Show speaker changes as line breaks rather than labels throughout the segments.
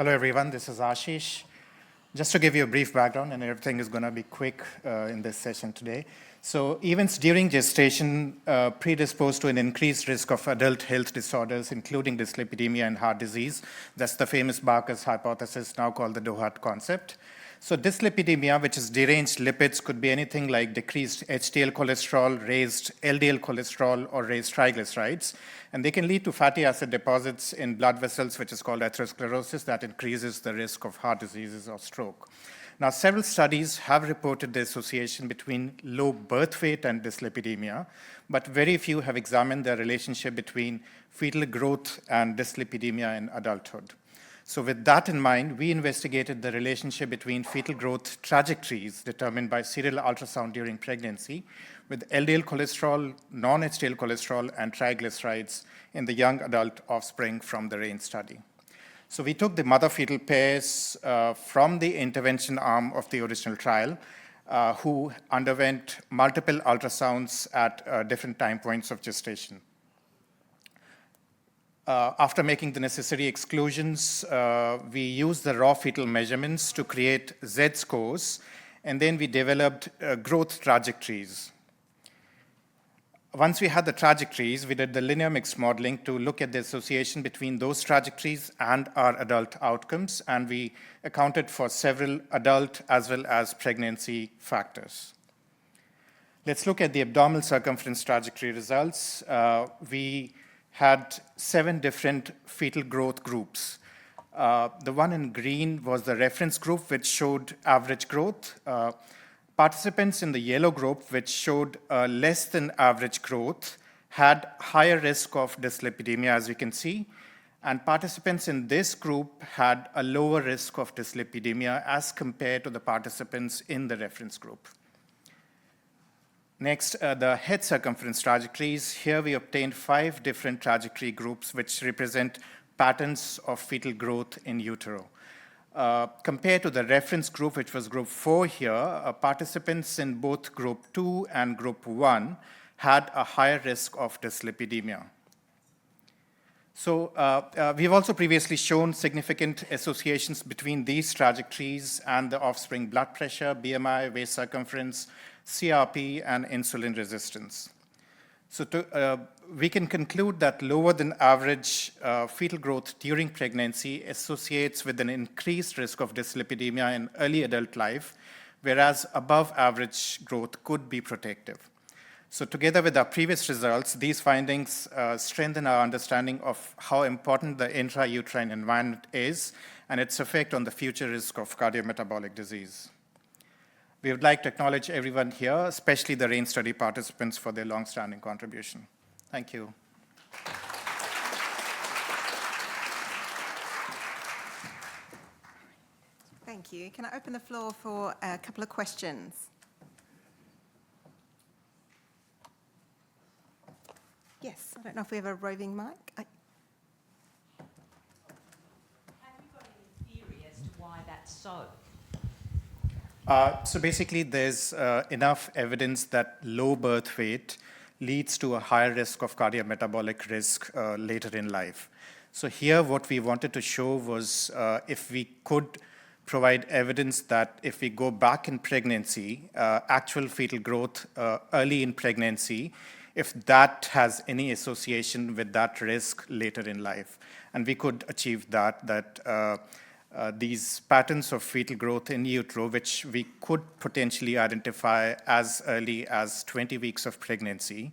Hello, everyone. This is Ashish. Just to give you a brief background, and everything is going to be quick in this session today. So events during gestation predispose to an increased risk of adult health disorders, including dyslipidemia and heart disease. That's the famous Barker's hypothesis, now called the Dohart concept. So dyslipidemia, which is deranged lipids, could be anything like decreased HDL cholesterol, raised LDL cholesterol, or raised triglycerides. And they can lead to fatty acid deposits in blood vessels, which is called atherosclerosis, that increases the risk of heart diseases or stroke. Now, several studies have reported the association between low birth weight and dyslipidemia, but very few have examined the relationship between fetal growth and dyslipidemia in adulthood. So with that in mind, we investigated the relationship between fetal growth trajectories determined by serial ultrasound during pregnancy with LDL cholesterol, non-HDL cholesterol, and triglycerides in the young adult offspring from the Raine study. So we took the mother-fetal pairs from the intervention arm of the original trial who underwent multiple ultrasounds at different time points of gestation. After making the necessary exclusions, we used the raw fetal measurements to create Z-scores, and then we developed growth trajectories. Once we had the trajectories, we did the linear mix modeling to look at the association between those trajectories and our adult outcomes, and we accounted for several adult as well as pregnancy factors. Let's look at the abdominal circumference trajectory results. We had 7 different fetal growth groups. The one in green was the reference group, which showed average growth. Participants in the yellow group, which showed less than average growth, had higher risk of dyslipidemia, as you can see. And participants in this group had a lower risk of dyslipidemia as compared to the participants in the reference group. Next, the head circumference trajectories. Here we obtained 5 different trajectory groups which represent patterns of fetal growth in utero. Compared to the reference group, which was group 4 here, participants in both group 2 and group 1 had a higher risk of dyslipidemia. So we've also previously shown significant associations between these trajectories and the offspring blood pressure, BMI, waist circumference, CRP, and insulin resistance. So we can conclude that lower than average fetal growth during pregnancy associates with an increased risk of dyslipidemia in early adult life, whereas above average growth could be protective. So together with our previous results, these findings strengthen our understanding of how important the intrauterine environment is and its effect on the future risk of cardiometabolic disease. We would like to acknowledge everyone here, especially the Raine study participants, for their long-standing contribution. Thank you.
Thank you. Can I open the floor for a couple of questions? Yes, I don't know if we have a roving mic.
Have you got any theory as to why that's so?
So basically, there's enough evidence that low birth weight leads to a higher risk of cardiometabolic risk later in life. So here, what we wanted to show was if we could provide evidence that if we go back in pregnancy, actual fetal growth early in pregnancy, if that has any association with that risk later in life. And we could achieve that these patterns of fetal growth in utero, which we could potentially identify as early as 20 weeks of pregnancy.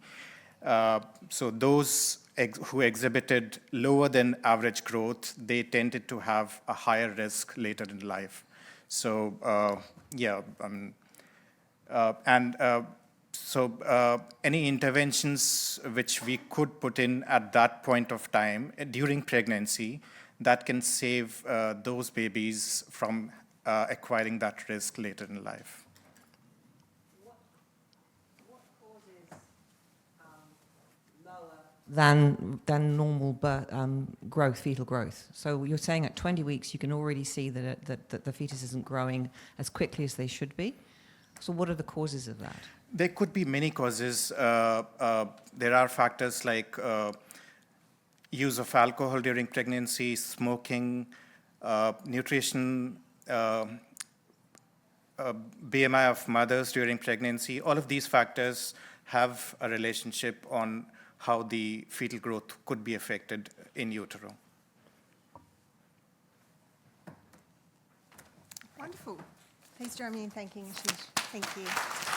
So those who exhibited lower than average growth, they tended to have a higher risk later in life. So any interventions which we could put in at that point of time during pregnancy that can save those babies from acquiring that risk later in life.
What causes lower than normal growth, fetal growth? So you're saying at 20 weeks you can already see that the fetus isn't growing as quickly as they should be. So what are the causes of that?
There could be many causes. There are factors like use of alcohol during pregnancy, smoking, nutrition, BMI of mothers during pregnancy, all of these factors have a relationship on how the fetal growth could be affected in utero.
Wonderful. Please join me in thanking Ashish. Thank you.